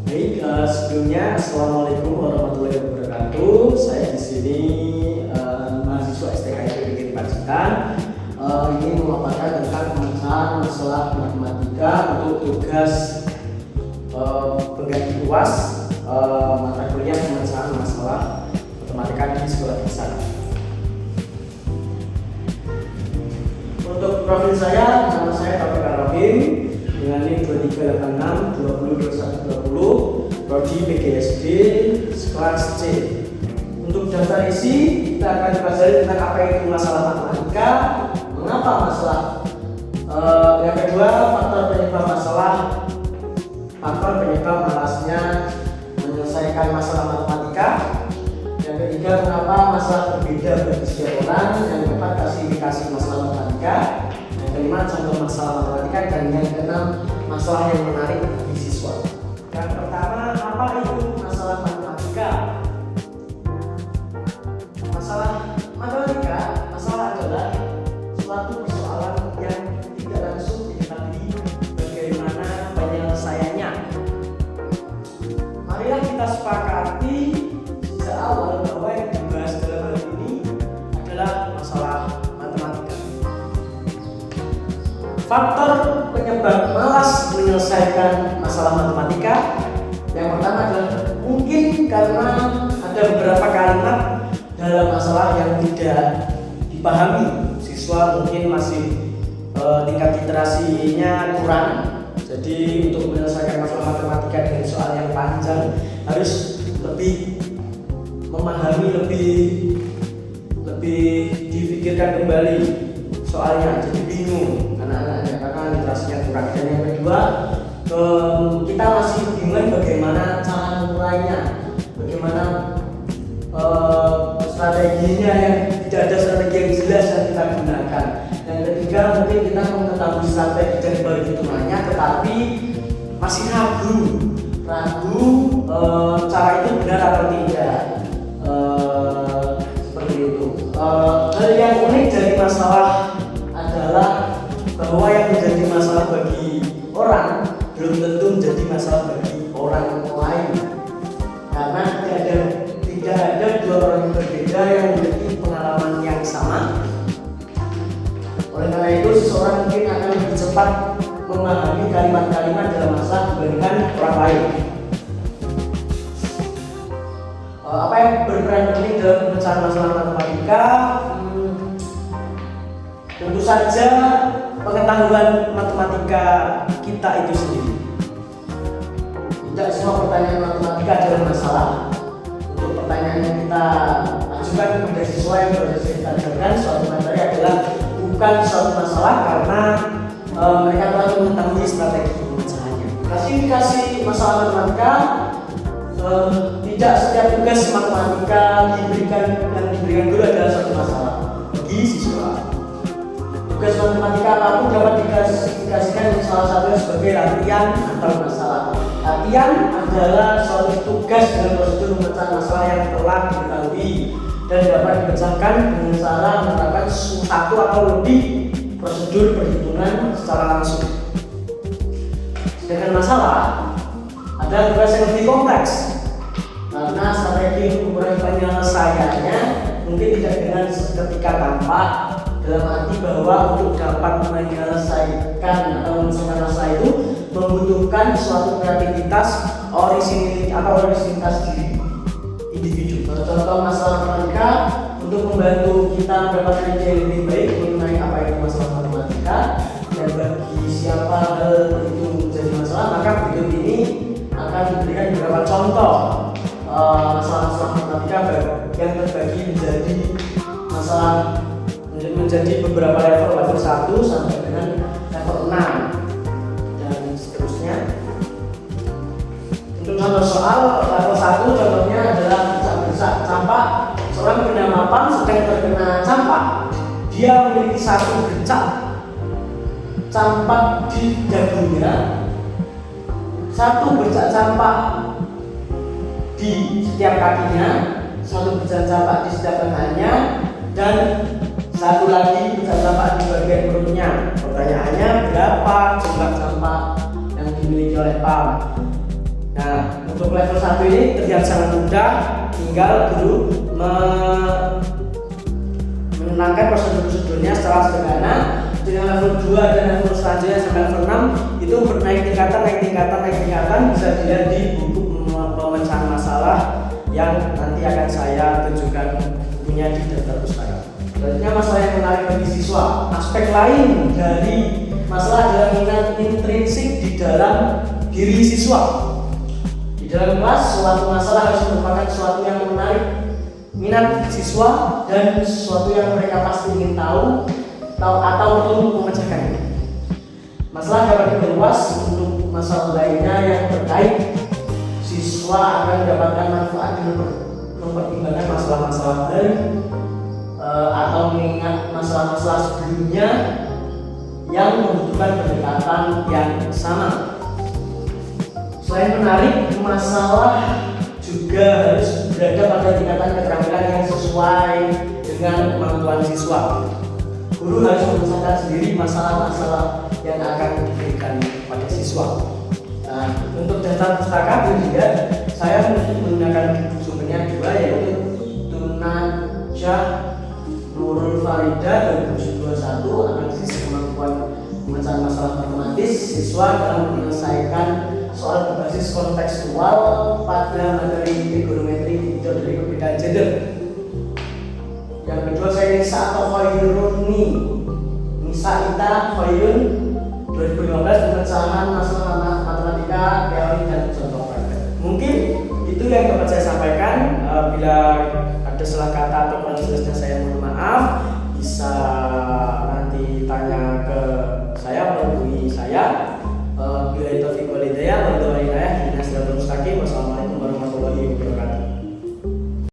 Baik, sebelumnya Assalamualaikum warahmatullahi wabarakatuh. Saya di sini mahasiswa STK IPB Pacitan. Ini memaparkan tentang pemecahan masalah matematika untuk tugas pengganti UAS mata kuliah pemecahan masalah matematika di sekolah dasar. Untuk profil saya, nama saya Taufik Arrahim dengan NIM 2386 20 21 20, prodi PGSD kelas C. Untuk daftar isi, kita akan dipelajari tentang apa itu masalah matematika, mengapa masalah, yang kedua faktor penyebab masalah, faktor penyebab malasnya menyelesaikan masalah matematika, yang ketiga kenapa masalah berbeda bagi setiap orang, yang keempat klasifikasi masalah matematika, yang kelima contoh masalah matematika, dan yang keenam masalah yang menarik bagi siswa. Yang pertama, apa itu masalah matematika? Masalah matematika, masalah adalah suatu persoalan yang tidak langsung diketahui bagaimana penyelesaiannya. Marilah kita sepakati sejak awal bahwa yang dibahas dalam hal ini adalah masalah matematika. Faktor penyebab malas menyelesaikan masalah matematika, yang pertama adalah mungkin karena ada beberapa kalimat dalam masalah yang tidak dipahami. Siswa mungkin masih tingkat literasinya kurang, jadi untuk menyelesaikan masalah matematika dengan soal yang panjang harus lebih memahami, lebih difikirkan kembali soalnya, jadi bingung anak-anaknya karena literasinya kurang. Dan yang kedua, kita masih bingung bagaimana cara memulainya, bagaimana strateginya, yang tidak ada strategi yang jelas yang kita gunakan. Yang ketiga, mungkin kita mengetahui strategi dan perhitungannya, tetapi masih ragu cara itu benar atau tidak. Seperti itu. Hal yang unik dari masalah adalah bahwa yang menjadi masalah bagi orang belum tentu menjadi masalah bagi orang lain, karena tidak ada dua orang yang berbeda yang memiliki pengalaman yang sama. Oleh karena itu, seseorang mungkin akan lebih cepat memahami kalimat-kalimat dalam masalah dibandingkan orang lain. Apa yang berperan penting dalam pemecahan masalah matematika? Tentu saja pengetahuan matematika kita itu sendiri. Tidak semua pertanyaan matematika adalah masalah. Untuk pertanyaan yang kita ajukan kepada siswa yang berhasil kita ajarkan suatu materi adalah bukan suatu masalah, karena mereka telah mengetahui strategi pemecahannya. Klasifikasi masalah matematika, tidak setiap tugas matematika diberikan guru adalah suatu masalah bagi siswa. Tugas matematika apapun dapat diklasifikasikan salah satunya sebagai latihan atau masalah. Latihan adalah suatu tugas dengan prosedur memecahkan masalah yang telah diketahui dan dapat dipecahkan dengan cara menerapkan satu atau lebih prosedur perhitungan secara langsung. Sedangkan masalah adalah tugas yang lebih kompleks, karena strategi untuk mengurangi penyelesaiannya mungkin tidak dengan seketika tampak, dalam arti bahwa untuk dapat menyelesaikan atau menyelesaikan masalah itu membutuhkan suatu kreativitas, orisinilitas diri individu. Contoh masalah matematika untuk membantu kita mendapatkan ide yang lebih baik mengenai apa itu masalah matematika dan bagi siapa hal itu menjadi masalah, maka berikut ini akan memberikan beberapa contoh masalah-masalah matematika yang terbagi menjadi masalah menjadi beberapa level 1 sampai dengan level 6 dan seterusnya. Untuk contoh soal level 1, contohnya adalah campak. Seorang bernama Pam sedang terkena campak. Dia memiliki satu bercak campak di dagunya, satu bercak campak di setiap kakinya, satu bercak campak di setiap tangannya, dan satu lagi bercak campak di bagian perutnya. Pertanyaannya, berapa jumlah campak yang dimiliki oleh Pam? Nah, untuk level 1 ini terlihat sangat mudah, tinggal guru menenangkan prosedur-prosedurnya secara sederhana. Dengan level 2 dan level selanjutnya sampai level 6 itu naik tingkatan bisa dilihat di buku pemecahan masalah yang nanti akan saya tunjukkan bukunya di daftar pustaka. Selanjutnya masalah yang menarik bagi siswa. Aspek lain dari masalah adalah minat intrinsik di dalam diri siswa. Di dalam kelas, suatu masalah harus merupakan sesuatu yang menarik minat siswa dan sesuatu yang mereka pasti ingin tahu atau perlu memecahkannya. Masalah dapat diperluas untuk masalah lainnya yang terkait. Siswa akan mendapatkan manfaat dengan mempertimbangkan masalah-masalah baru atau mengingat masalah-masalah sebelumnya yang membutuhkan pendekatan yang sama. Selain menarik, masalah juga harus berada pada tingkatan keterampilan yang sesuai dengan kemampuan siswa. Guru harus memisahkan sendiri masalah-masalah yang akan diberikan pada siswa. Nah, untuk daftar pustaka juga saya menggunakan sumbernya dua, yaitu Tunajah Nurul Farida 2021 analisis kemampuan pemecahan masalah matematis siswa dalam menyelesaikan soal berbasis kontekstual pada materi trigonometri dari perbedaan gender. Yang kedua saya Nisa atau Khairuni Nisa Ita Khairun 2015 pemecahan masalah matematika teori dan contoh praktek. Mungkin itu yang dapat saya sampaikan. Bila ada salah kata atau kurang jelasnya saya mohon maaf. Bisa